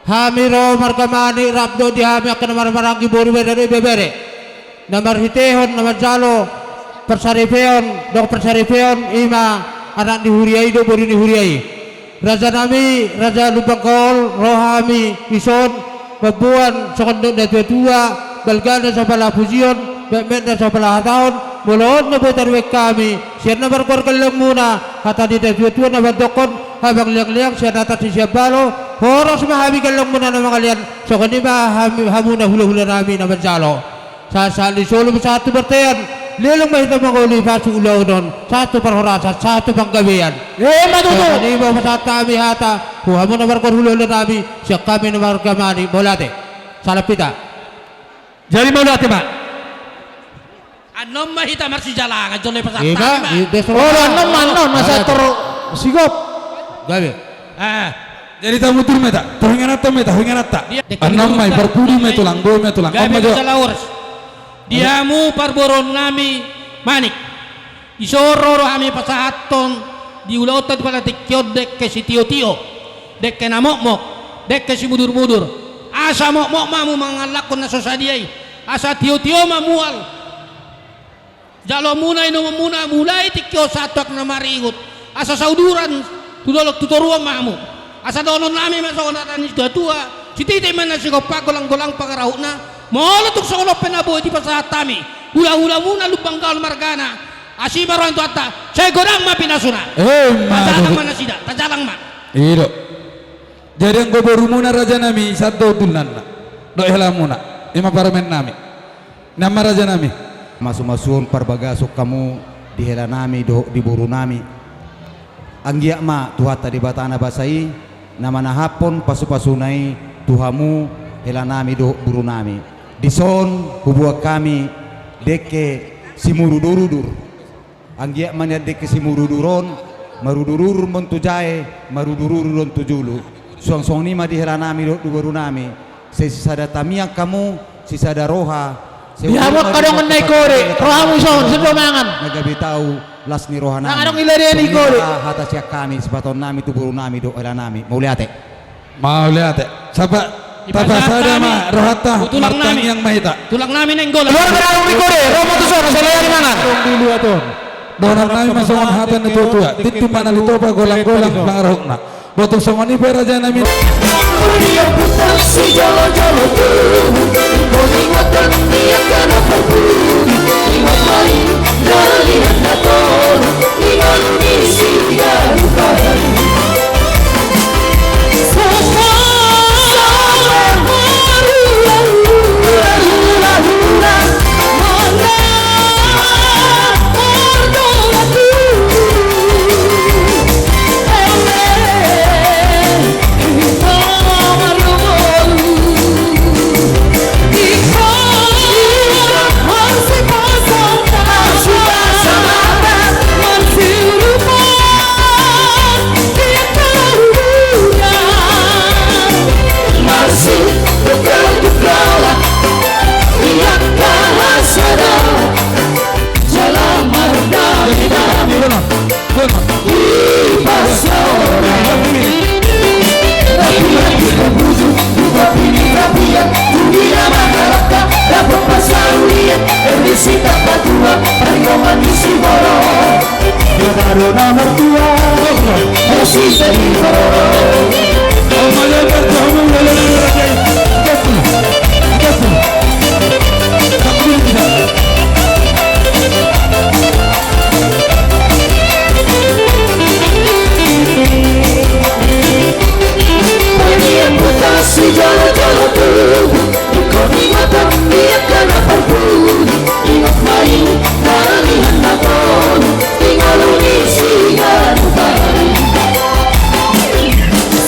Hamiro markamani rabdo dihami akan marmarangi buru dari bebere namar hitehon namar jalo persarifeon dok persarifeon ima anak dihuriai do buru dihuriai raja nami raja lubangkol rohami ison babuan sokondok dan tua balgana sabala fusion bemenda sabala tahun bolon nabutar wek kami siapa berkorban muna kata di tua nabar dokon habang liang-liang siapa atas siapa balo Horos mahabigan lang muna ng mga liyan. So kanina hamuna hula-hula namin na mansalo. Sa lisolo mo sa ato bertayan. Lilang mahita mga ulipas yung ulaw doon. Sa ato parhorasa, sa ato panggabihan. Matuto. So kanina mo sa ato kami hata. Huha mo na markon hula-hula namin. Siya kami na markamani. Molate. Salapita. Jadi molate ba? Anom mahita marsi jalangan jole pasat Iba. Anom masa toro sigop. Gabi. Jadi tamu tur meta, tuhinganata meta, tuhinganata. Anam mai parpudi metulang, go metulang. Gabi Amma jo. sa laurs. Diamu parboron nami manik. Isororo kami pasahaton di ulautan pala tikyod dek ke si tio-tio. Dek ke namok-mok. Dek ke si mudur-mudur. Asa mok-mok mamu mangalakon na sosadiay. Asa tio-tio mamual. Jalo munay no muna mulai tikyo satok na maringot. Asa sauduran tudolok tuturuan mamu. Asa donon nami masok na tanis tua. Si titi man na sigaw pagolang-golang pagaraw na. Molotok sa ulo penaboy di pasatami. Hula-hula muna lubang gaul margana. Asi baron tu atta. Saya gorang ma pinasuna. Tajalang man na sida. Tajalang man. Iro. Jadi ang goboru muna raja nami satu tulan na. Do ihla muna. Ima paramen nami. Nama raja nami. Masu-masuon parbagasok kamu di hela nami di buru nami anggia ma tuhata di batana basai nama na hapon pasu-pasunai tuhamu hela nami do buru nami dison hubua kami deke simurudurudur anggia manya deke simuruduron marudurur montujae marudururon tujulu suang-suang nima di hela nami do buru nami sisada tamiang kamu sisada roha. Diamot kadang menai kore, rohamu son, sedot mangan. Nagabi tahu las ni rohanami. Nang anong ilarian ni kore. Hata siya kami, sebaton nami, tuburo nami, do ala nami. Mauliate. Mauliate. Saba tapasada ma rohata martang yang mahita. Tulang namin ang gol. Luar kadang ni kore, romo tu son, saya ni mangan. Dulu aton. Donang nami masongan hatan itu tua. Titu mana litoba golang-golang pangarokna. Botong songoni peraja nami.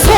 So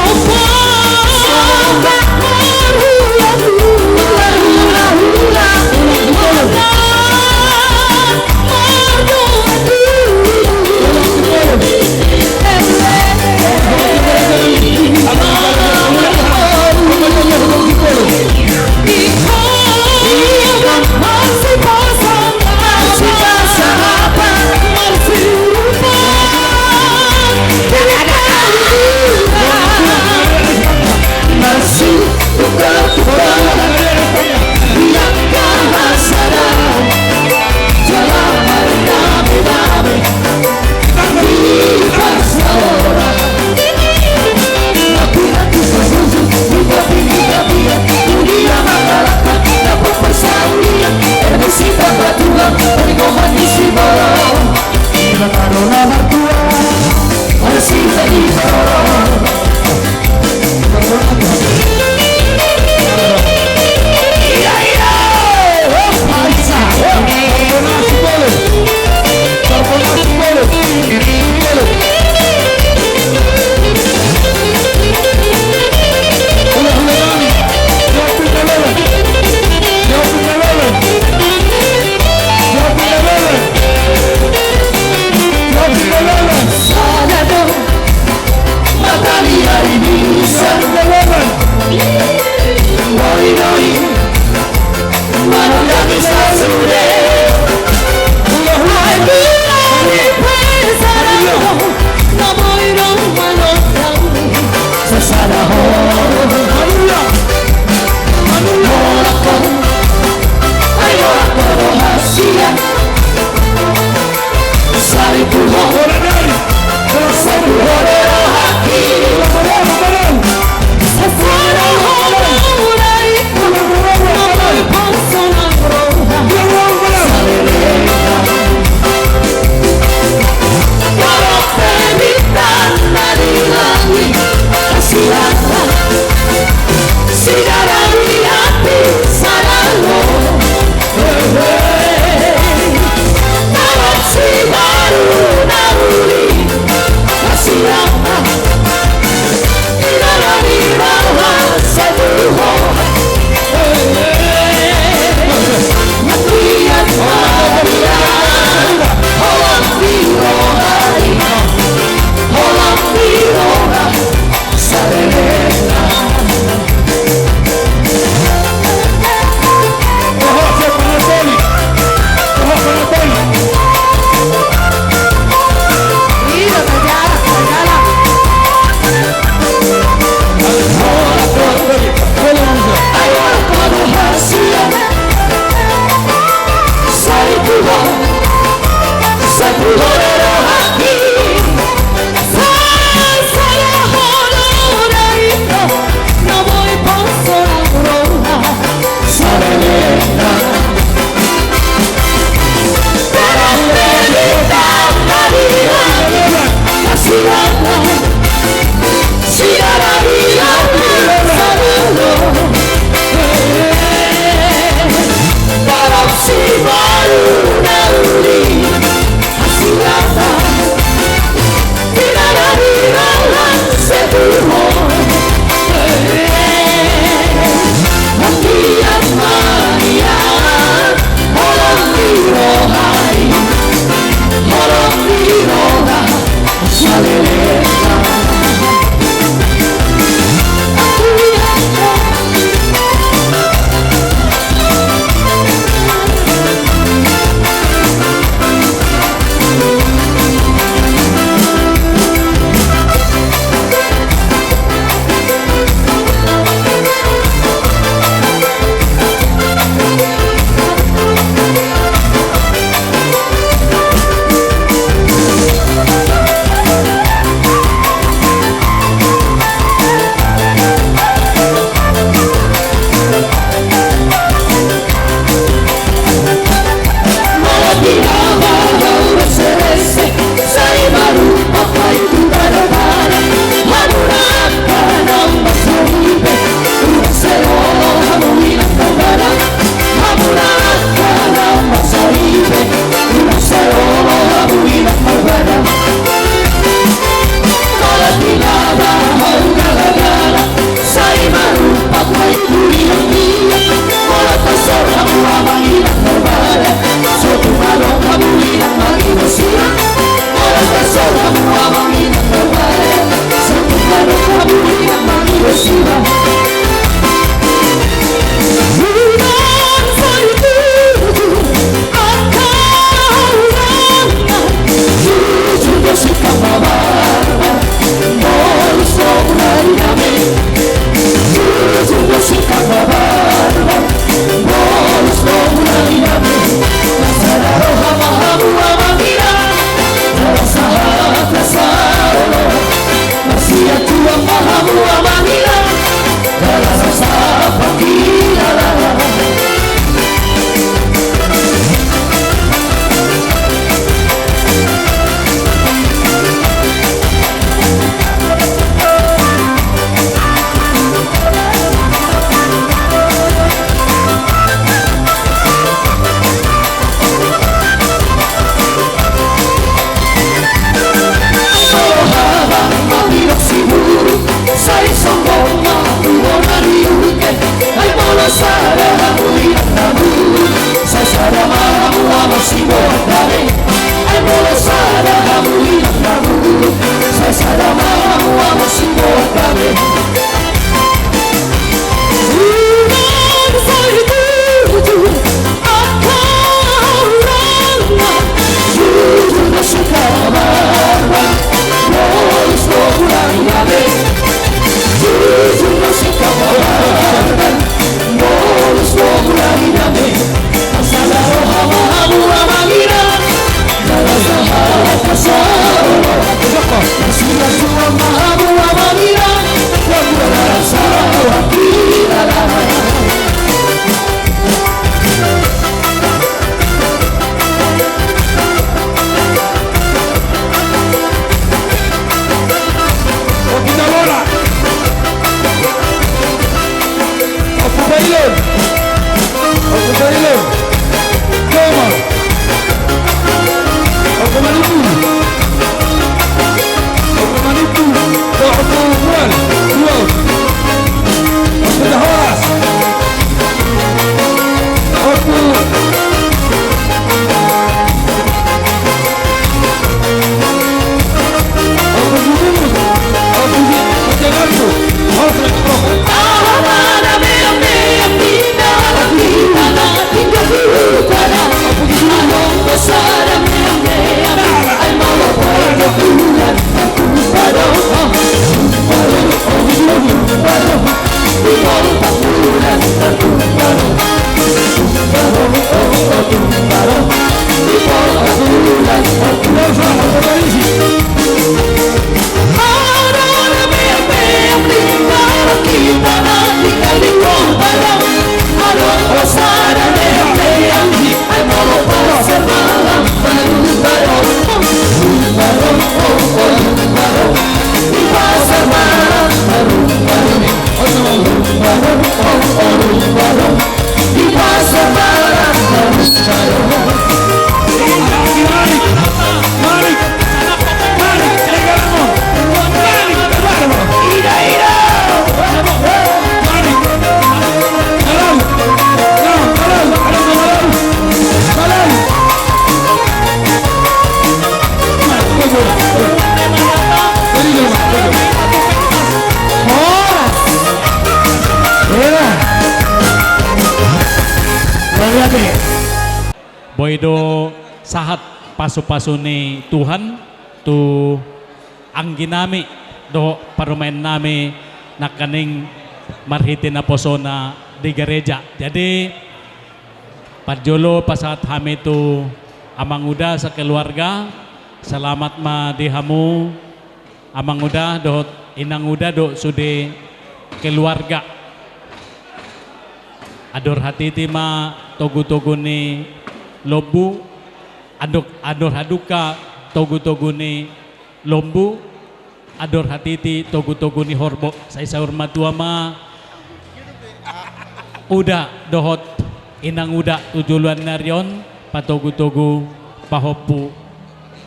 noi Manandami sa sure Hai bilangin pesaramu Namoy rong manotang Sa sarahon Molako Ayo ako rahasia Sari puho Sa puho pero haki Sa sarahon Murai ko sa ilong. Ako sa ilong. Koma. Ako manipu. Ako manipu. Ako kual. Kual. Ako dahawas. Aku Boydo sahat pasu-pasu ni Tuhan tu anggi nami do parumain nami nakaning marhiti na posona di gereja. Jadi padjolo pasat hami tu amang uda sa keluarga selamat ma dihamu amang uda do inang uda do sude keluarga ador hati ma togu-togu ni lobu ador haduka togu-togu ni lombu ador hatiti togu-togu ni horbo saya hormat tua ma uda dohot inang uda tujuluan naryon patogu-togu pahopu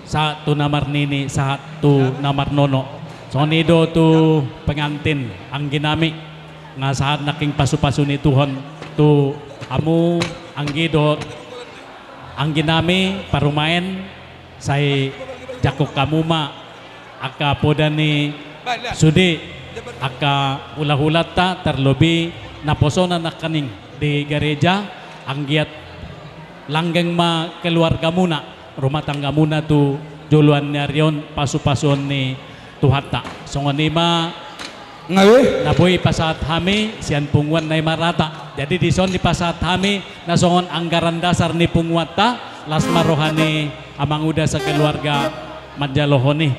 sa tu namar nini sa tu namar nono sonido tu pengantin ang ginami nga saat naking pasu-pasu ni Tuhan tu amu anggi dohot ang ginami parumain say jakok kamuma aka poda ni sudi aka ulah-ulat ta terlebih naposona nakaning di gereja ang giat langgeng ma keluarga muna rumah tangga muna tu juluan nyarion pasu-pasuan ni tuhata songoni ma ngawe naboy pasat hami sian pungwan na marata jadi di son di pasat hami nasongon anggaran dasar ni pungwata las marohani amang uda sa keluarga madjalohoni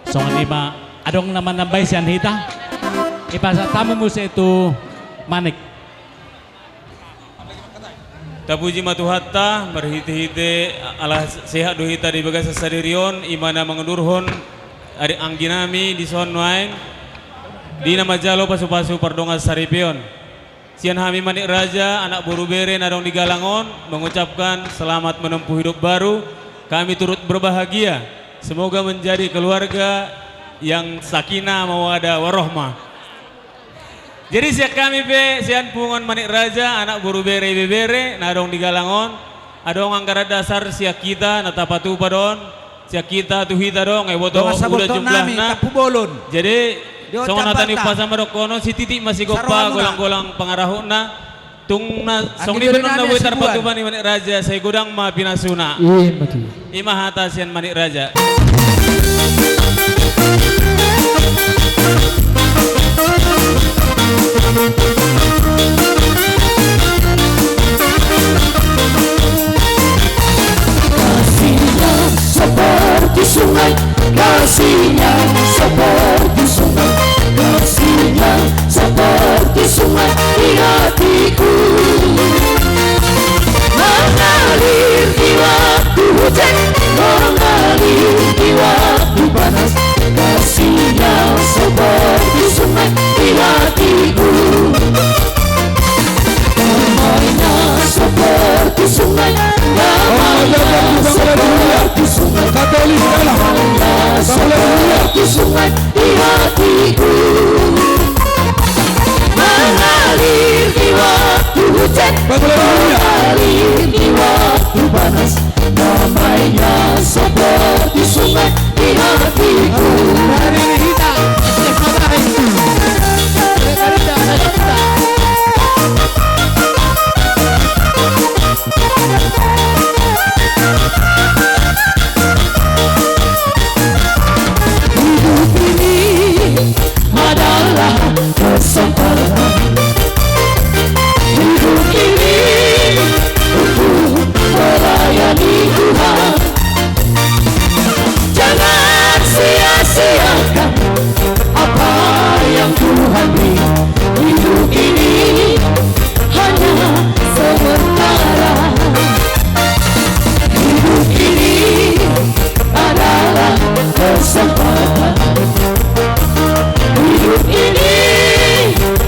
songon ima adong naman nambay sian hita ipasat tamu musa itu manik tapuji matuhatta berhiti-hiti ala sehat duhita di bagas sadirion imana mangudurhon ari angginami di son waeng di nama jalo pasu-pasu pardonga saripion sian hami manik raja anak buru bere nadong di Galangon mengucapkan selamat menempuh hidup baru kami turut berbahagia semoga menjadi keluarga yang sakinah mawadah warohmah jadi siak kami be sian pungon manik raja anak buru bere bebere nadong di Galangon adong anggaran dasar siak kita natapatu padon siak kita tuhita dong boto udah jumlahna jadi so natani pasama dokono si titik masih gopa golang-golang pangarahuna tungna song ni benon na buitar patuban ni manik raja saya gudang ma pinasuna ima hata sian manik raja Kasihnya seperti sungai, kasihnya seperti sungai, kasihnya seperti sungai di hatiku, mengalir di waktu hujan, mengalir di waktu panas, kasihnya seperti sungai di hatiku. hujan mengalir di waktu panas. Damainya seperti sungai di hatiku. Dari Hita Hidup ini adalah kesempatan. Hidup ini untuk melayani Tuhan. Jangan sia-siakan apa yang Tuhan beri. Hidup ini hanya sementara. Hidup ini adalah kesempatan. Hidup ini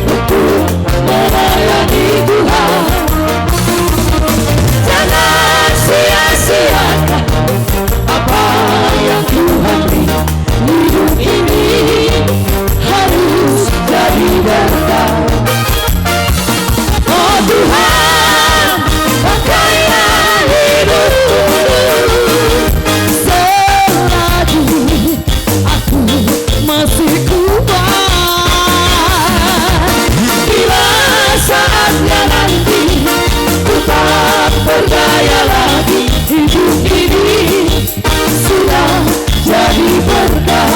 untuk melayani Tuhan. Jangan sia-siakan apa yang Tuhan beri. Hidup ini harus jadi berkah. Oh Tuhan, pakailah hidupku selagi aku masih kuat. Bila saatnya nanti ku tak berdaya lagi, hidup ini sudah jadi berkah.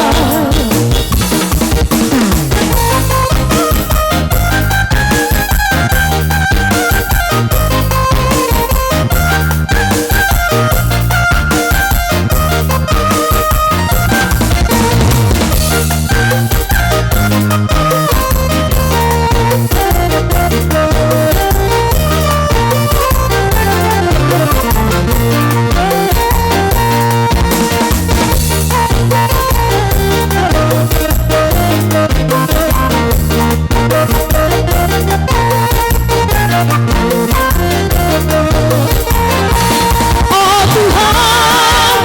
Oh Tuhan,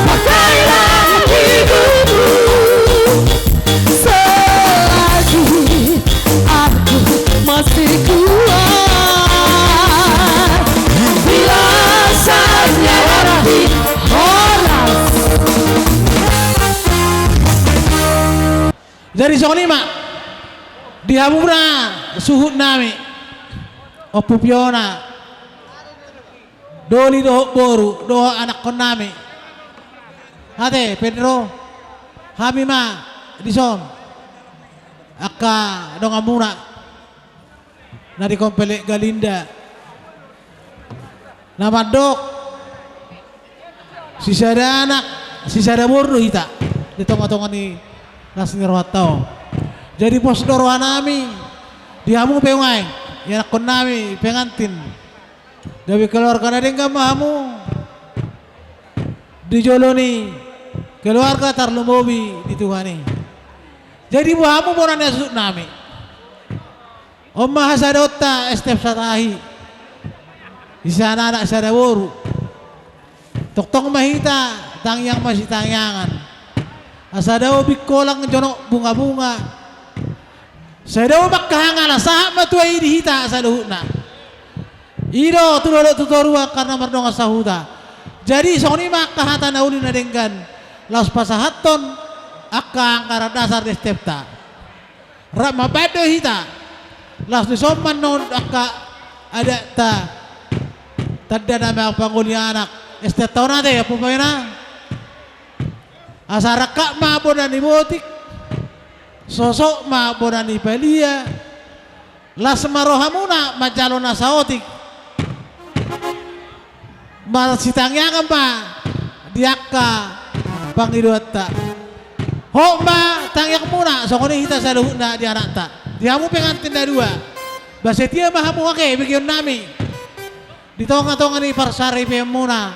pakailah hidupku selagi aku masih kuat. Bila saatnya nanti horas. Dari Sonima dihamura suhut nami opupiona doli doho boru doho anak kon nami hate Pedro hamima dison akka dongamuna nari kompele Galinda nama dok sisada anak sisada boru hita di tonga-tonga ni nasni rawatau jadi pos dorohanami dihamu pengai ya kon nami pengantin dari keluarga nadeng kamamu dijoloni keluarga tarlumobi dituhani jadi buamu bonan esuk nami omma hasadota estep satahi di sana anak sadaworu toktong mahita tangyang masih tangyangan asadaw bikolang jonok bunga-bunga sadaw makkahangala sahab matuai dihita saduhna Ido tulolo tutorua karena merdonga sahuda. Jadi soni makkahata nauli nadenggan laus pasahaton akka angkara dasar destepta. Rak mabado hita laus disomman non akka ada ta tadda nama panguli anak estetau nate ya pumayna asaraka ma bonan ibotik sosok ma bonan ibalia las marohamuna majalona saotik marsitangyangan pa diakka pangiduatta homa tangyak muna so kuni hita sa luhut na di anak ta dihamu pengantin na dua basetia mahamu ake bigyan nami ditonga-tonga ni parsari pem muna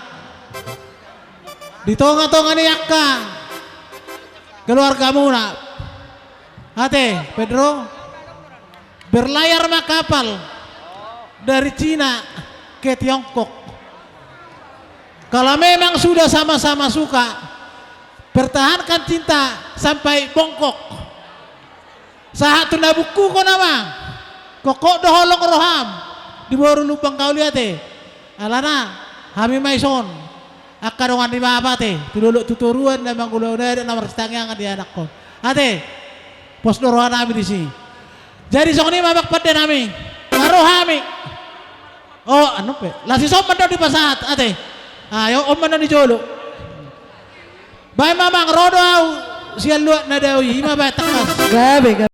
ditonga-tonga ni akka keluarga muna hate Pedro berlayar kapal dari Cina ke Tiongkok. Kalau memang sudah sama-sama suka, pertahankan cinta sampai bongkok. Saat tunda buku ko nama, kokok doholong roham, di boru lubang kau lihat alana kami maison akadongan di apa tululuk tuturuan na manggulo na nomor setangyangan di anak ko ate pos doruan kami di sini jadi sok ni mabak pada nami ngaruh kami oh ano pe lasi sok man daw di pasat ate ayo om man di jolo bay mamang rodo siya luat na daw ima ba takas Grabe,